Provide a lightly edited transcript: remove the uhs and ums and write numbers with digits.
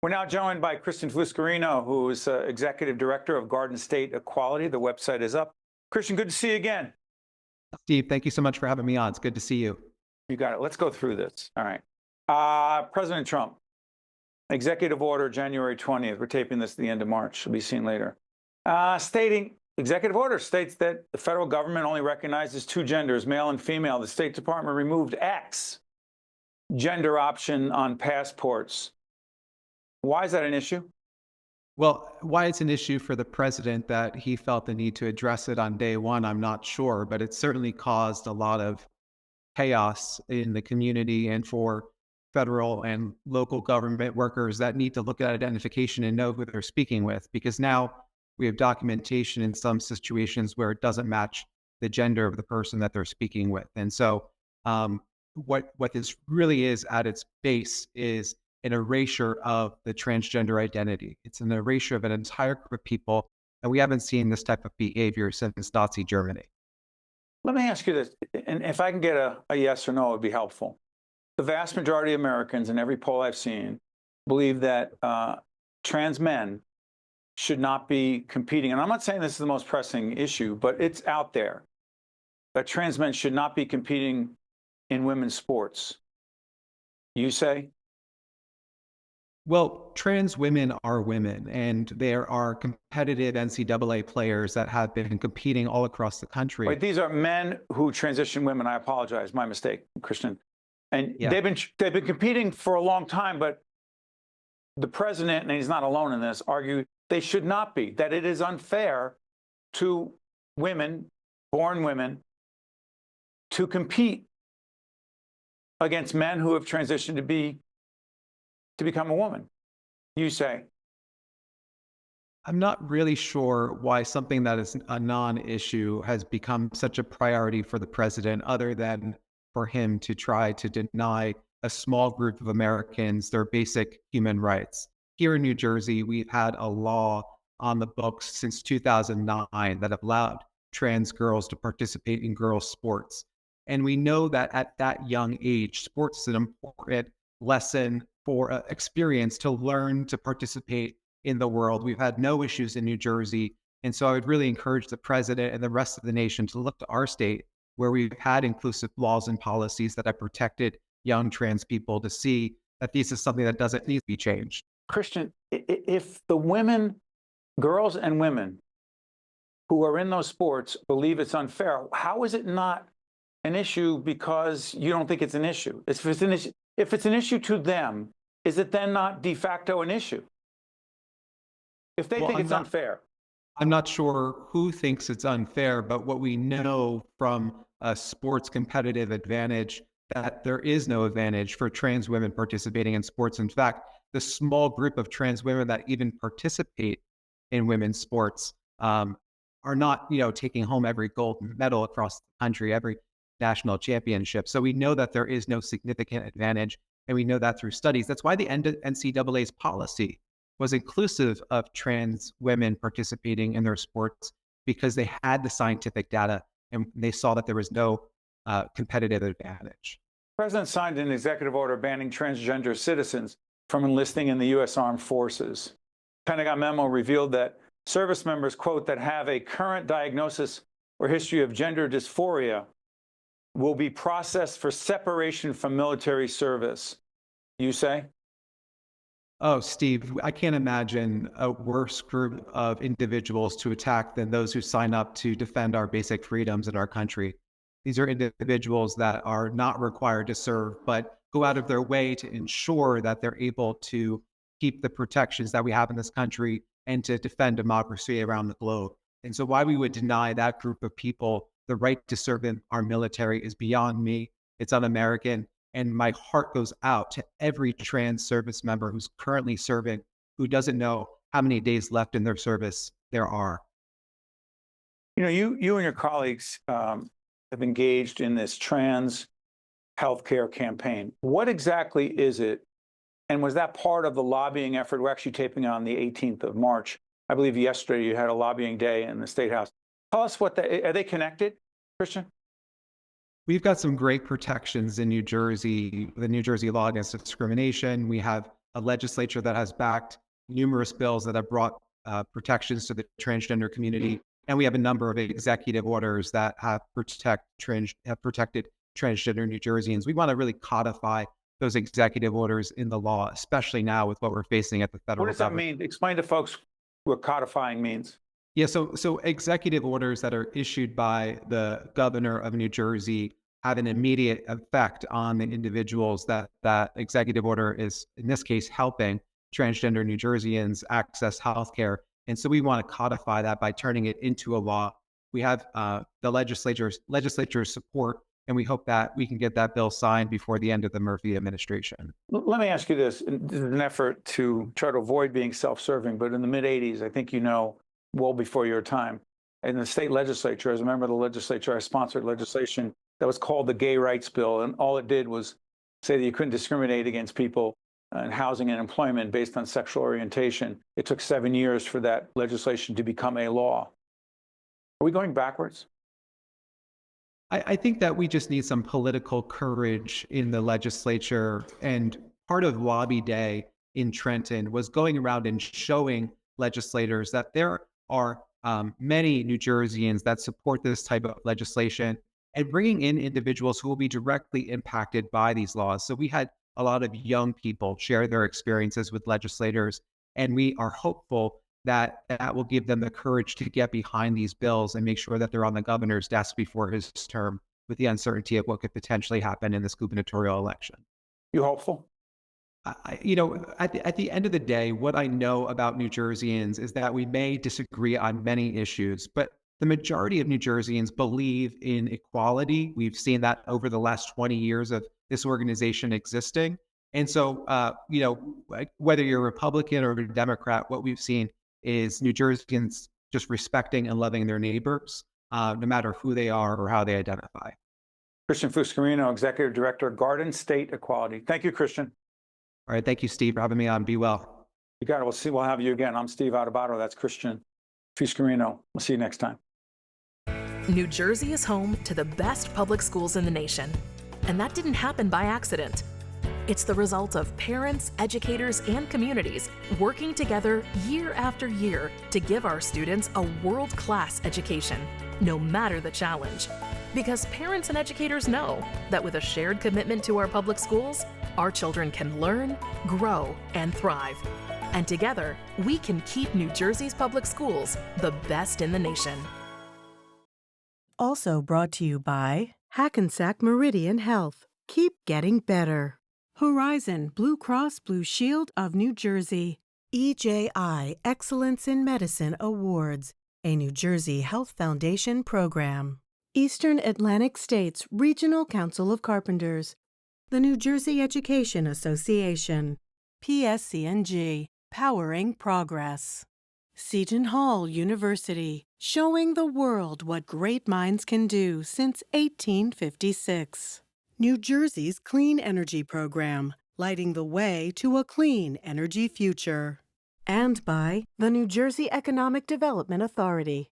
We're now joined by Kristen Fuscarino, who is Executive Director of Garden State Equality. The website is up. Kristen, good to see you again. Steve, thank you so much for having me on. It's good to see you. You got it. Let's go through this. All right. President Trump, executive order January 20th. We're taping this at the end of March. It'll be seen later. Executive order states that the federal government only recognizes two genders, male and female. The State Department removed X gender option on passports. Why is that an issue? Well, why it's an issue for the president that he felt the need to address it on day one, I'm not sure, but it certainly caused a lot of chaos in the community and for federal and local government workers that need to look at identification and know who they're speaking with, because now we have documentation in some situations where it doesn't match the gender of the person that they're speaking with. And so what this really is at its base is an erasure of the transgender identity. It's an erasure of an entire group of people, and we haven't seen this type of behavior since Nazi Germany. Let me ask you this, and if I can get a yes or no, it would be helpful. The vast majority of Americans, in every poll I've seen, believe that trans men should not be competing. And I'm not saying this is the most pressing issue, but it's out there that trans men should not be competing in women's sports. You say? Well, trans women are women, and there are competitive NCAA players that have been competing all across the country. Wait, these are men who transition women. I apologize, my mistake, Christian. And Yeah. they've been competing for a long time, but the president, and he's not alone in this, argue they should not be, that it is unfair to women, born women, to compete against men who have transitioned to become a woman. You say? I'm not really sure why something that is a non-issue has become such a priority for the president, other than for him to try to deny a small group of Americans their basic human rights. Here in New Jersey, we've had a law on the books since 2009 that have allowed trans girls to participate in girls' sports. And we know that at that young age, sports is an important lesson for experience to learn to participate in the world. We've had no issues in New Jersey. And so I would really encourage the president and the rest of the nation to look to our state, where we've had inclusive laws and policies that have protected young trans people, to see that this is something that doesn't need to be changed. Christian, if the women, girls and women who are in those sports believe it's unfair, how is it not an issue because you don't think it's an issue? If it's an issue to them, is it then not de facto an issue? If they think it's unfair. I'm not sure who thinks it's unfair, but what we know from a sports competitive advantage, that there is no advantage for trans women participating in sports. In fact, the small group of trans women that even participate in women's sports are not, taking home every gold medal across the country, every national championship. So we know that there is no significant advantage, and we know that through studies. That's why the NCAA's policy was inclusive of trans women participating in their sports, because they had the scientific data and they saw that there was no competitive advantage. The president signed an executive order banning transgender citizens from enlisting in the U.S. Armed Forces. Pentagon memo revealed that service members, quote, that have a current diagnosis or history of gender dysphoria will be processed for separation from military service. You say? Oh, Steve, I can't imagine a worse group of individuals to attack than those who sign up to defend our basic freedoms in our country. These are individuals that are not required to serve, but go out of their way to ensure that they're able to keep the protections that we have in this country and to defend democracy around the globe. And so why we would deny that group of people the right to serve in our military is beyond me. It's un-American. And my heart goes out to every trans service member who's currently serving, who doesn't know how many days left in their service there are. You and your colleagues have engaged in this trans healthcare campaign. What exactly is it? And was that part of the lobbying effort? We're actually taping on the 18th of March. I believe yesterday you had a lobbying day in the State House. Tell us are they connected, Christian? We've got some great protections in New Jersey, the New Jersey law against discrimination. We have a legislature that has backed numerous bills that have brought protections to the transgender community. And we have a number of executive orders that have protected transgender New Jerseyans. We want to really codify those executive orders in the law, especially now with what we're facing at the federal What does that government. mean? Explain to folks what codifying means. Yeah, so executive orders that are issued by the governor of New Jersey have an immediate effect on the individuals that executive order is, in this case, helping transgender New Jerseyans access healthcare. And so we want to codify that by turning it into a law. We have the legislature's support, and we hope that we can get that bill signed before the end of the Murphy administration. Let me ask you this. And this is an effort to try to avoid being self-serving, but in the mid-'80s, I think you know, well before your time, in the state legislature, as a member of the legislature, I sponsored legislation that was called the Gay Rights Bill. And all it did was say that you couldn't discriminate against people in housing and employment based on sexual orientation. It took 7 years for that legislation to become a law. Are we going backwards? I think that we just need some political courage in the legislature. And part of Lobby Day in Trenton was going around and showing legislators that there are many New Jerseyans that support this type of legislation and bringing in individuals who will be directly impacted by these laws. So we had a lot of young people share their experiences with legislators, and we are hopeful that that will give them the courage to get behind these bills and make sure that they're on the governor's desk before his term, with the uncertainty of what could potentially happen in this gubernatorial election. You hopeful? At the end of the day, what I know about New Jerseyans is that we may disagree on many issues, but the majority of New Jerseyans believe in equality. We've seen that over the last 20 years of this organization existing. And so, whether you're a Republican or a Democrat, what we've seen is New Jerseyans just respecting and loving their neighbors, no matter who they are or how they identify. Christian Fuscarino, Executive Director, Garden State Equality. Thank you, Christian. All right. Thank you, Steve, for having me on. Be well. You got it. We'll have you again. I'm Steve Adubato. That's Christian Fuscarino. We'll see you next time. New Jersey is home to the best public schools in the nation. And that didn't happen by accident. It's the result of parents, educators, and communities working together year after year to give our students a world-class education, no matter the challenge. Because parents and educators know that with a shared commitment to our public schools, our children can learn, grow, and thrive. And together, we can keep New Jersey's public schools the best in the nation. Also brought to you by Hackensack Meridian Health. Keep getting better. Horizon Blue Cross Blue Shield of New Jersey. EJI Excellence in Medicine Awards, a New Jersey Health Foundation program. Eastern Atlantic States Regional Council of Carpenters. The New Jersey Education Association. PSCNG, Powering Progress. Seton Hall University, showing the world what great minds can do since 1856. New Jersey's Clean Energy Program, lighting the way to a clean energy future. And by the New Jersey Economic Development Authority.